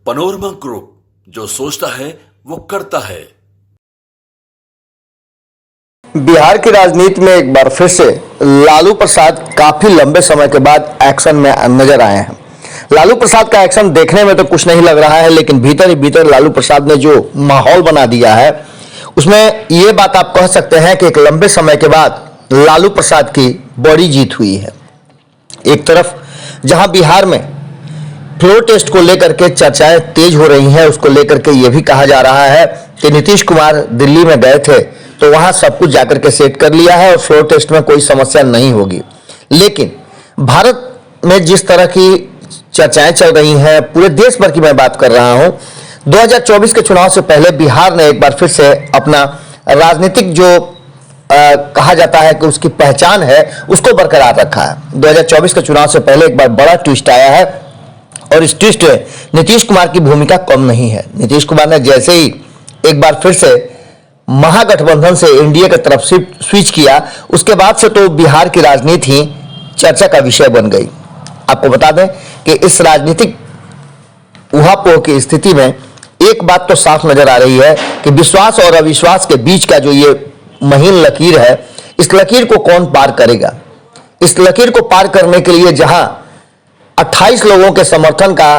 Panorama group, जो सोचता है वो करता है। बिहार की राजनीति में एक बार फिर से लालू प्रसाद काफी लंबे समय के बाद एक्शन में नजर आए हैं। लालू प्रसाद का एक्शन देखने में तो कुछ नहीं लग रहा है, लेकिन भीतर ही भीतर लालू प्रसाद ने जो माहौल बना दिया है उसमें ये बात आप कह सकते हैं कि एक लंबे समय के बाद लालू प्रसाद की बड़ी जीत हुई है। एक तरफ जहां बिहार में फ्लोर टेस्ट को लेकर के चर्चाएं तेज हो रही हैं, उसको लेकर के यह भी कहा जा रहा है कि नीतीश कुमार दिल्ली में गए थे तो वहां सब कुछ जाकर के सेट कर लिया है और फ्लोर टेस्ट में कोई समस्या नहीं होगी। लेकिन भारत में जिस तरह की चर्चाएं चल रही हैं, पूरे देश भर की मैं बात कर रहा हूं, 2024 के चुनाव से पहले बिहार ने एक बार फिर से अपना राजनीतिक जो कहा जाता है कि उसकी पहचान है उसको बरकरार रखा है। 2024 के चुनाव से पहले एक बार बड़ा ट्विस्ट आया है और इस ट्विस्ट में नीतीश कुमार की भूमिका कम नहीं है। नीतीश कुमार ने जैसे ही एक बार फिर से महागठबंधन से एनडीए की तरफ स्विच किया, उसके बाद से तो बिहार की राजनीति ही चर्चा का विषय बन गई। आपको बता दें कि इस राजनीतिक उहापोह की स्थिति में एक बात तो साफ नजर आ रही है कि विश्वास और अविश्वास के बीच का जो ये महीन लकीर है, इस लकीर को कौन पार करेगा। इस लकीर को पार करने के लिए जहां 28 लोगों के समर्थन का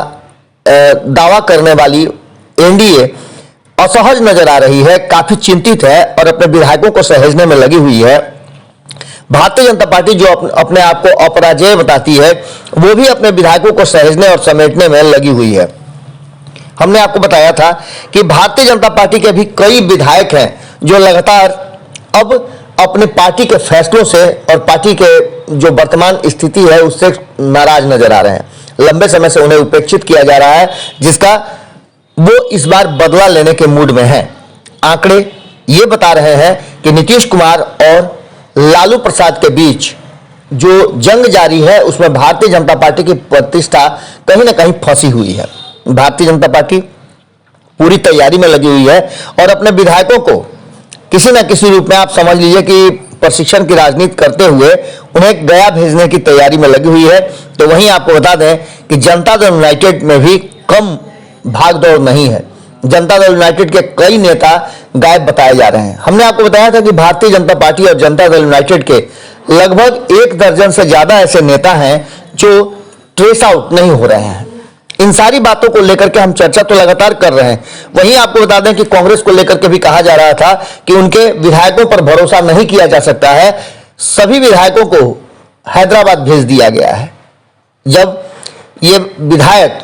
दावा करने वाली एनडीए असहज नजर आ रही है, काफी चिंतित है और अपने विधायकों को सहेजने में लगी हुई है। भारतीय जनता पार्टी जो अपने आप को अपराजेय बताती है, वो भी अपने विधायकों को सहेजने और समेटने में लगी हुई है। हमने आपको बताया था कि भारतीय जनता पार्टी के भी कई विधायक हैं जो लगातार अब अपने पार्टी के फैसलों से और पार्टी के जो वर्तमान स्थिति है उससे नाराज नजर आ रहे हैं। लंबे समय से उन्हें उपेक्षित किया जा रहा है, जिसका वो इस बार बदला लेने के मूड में है। आंकड़े ये बता रहे हैं कि नीतीश कुमार और लालू प्रसाद के बीच जो जंग जारी है उसमें भारतीय जनता पार्टी की प्रतिष्ठा कहीं ना कहीं फंसी हुई है। भारतीय जनता पार्टी पूरी तैयारी में लगी हुई है और अपने विधायकों को किसी न किसी रूप में आप समझ लीजिए कि प्रशिक्षण की राजनीति करते हुए उन्हें गया भेजने की तैयारी में लगी हुई है। तो वहीं आपको बता दें कि जनता दल यूनाइटेड में भी कम भागदौड़ नहीं है। जनता दल यूनाइटेड के कई नेता गायब बताए जा रहे हैं। हमने आपको बताया था कि भारतीय जनता पार्टी और जनता दल यूनाइटेड के लगभग 1 दर्जन से ज्यादा ऐसे नेता हैं जो ट्रेस आउट नहीं हो रहे हैं। इन सारी बातों को लेकर के हम चर्चा तो लगातार कर रहे हैं। वहीं आपको बता दें कि कांग्रेस को लेकर के भी कहा जा रहा था कि उनके विधायकों पर भरोसा नहीं किया जा सकता है। सभी विधायकों को हैदराबाद भेज दिया गया है। जब ये विधायक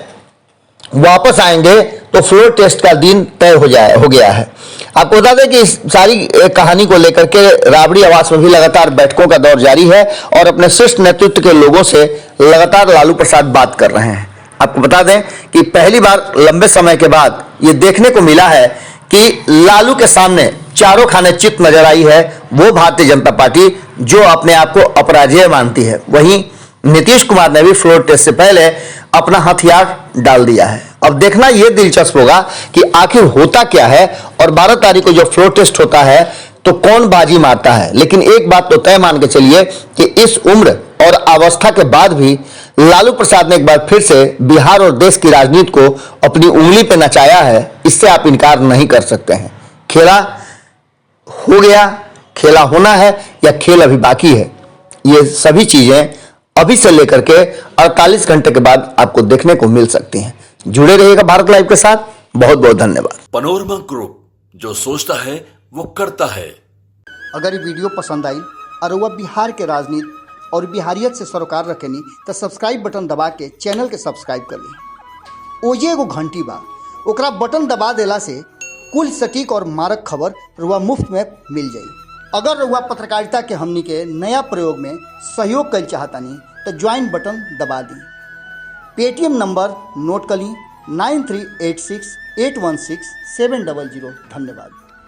वापस आएंगे तो फ्लोर टेस्ट का दिन तय हो गया है। आपको बता दें कि इस सारी कहानी को लेकर के राबड़ी आवास में भी लगातार बैठकों का दौर जारी है और अपने शीर्ष नेतृत्व के लोगों से लगातार लालू प्रसाद बात कर रहे हैं। आपको बता दें कि पहली बार लंबे समय के बाद ये देखने को मिला है कि लालू के सामने चारों खाने चित नजर आई है वो भारतीय जनता पार्टी जो अपने आप को अपराजेय मानती है। वहीं नीतीश कुमार ने भी फ्लोर टेस्ट से पहले अपना हथियार डाल दिया है। अब देखना यह दिलचस्प होगा कि आखिर होता क्या है और 12 तारीख को जो फ्लोर टेस्ट होता है तो कौन बाजी मारता है। लेकिन एक बात तो तय मान के चलिए कि इस उम्र और अवस्था के बाद भी लालू प्रसाद ने एक बार फिर से बिहार और देश की राजनीति को अपनी उंगली पे नचाया है। इससे आप इनकार नहीं कर सकते हैं। खेला हो गया, खेला होना है या खेल अभी बाकी है, ये सभी चीजें अभी से लेकर के 48 घंटे के बाद आपको देखने को मिल सकती हैं। जुड़े रहिएगा भारत लाइव के साथ। बहुत बहुत धन्यवाद। पनोरमा ग्रुप, जो सोचता है वो करता है। अगर ये वीडियो पसंद आई और वह बिहार के राजनीति और बिहारियत से सरोकार रखेनी तो सब्सक्राइब बटन दबा के चैनल के सब्सक्राइब कर ली। ओजे एगो घंटी बा, ओकरा बटन दबा देला से कुल सटीक और मारक खबर रुआ मुफ्त में मिल जाई। अगर रुआ पत्रकारिता के हमनी के नया प्रयोग में सहयोग कर चाहतानी तो ज्वाइन बटन दबा दी। पेटीएम नंबर नोट कर ली 9386816700। धन्यवाद।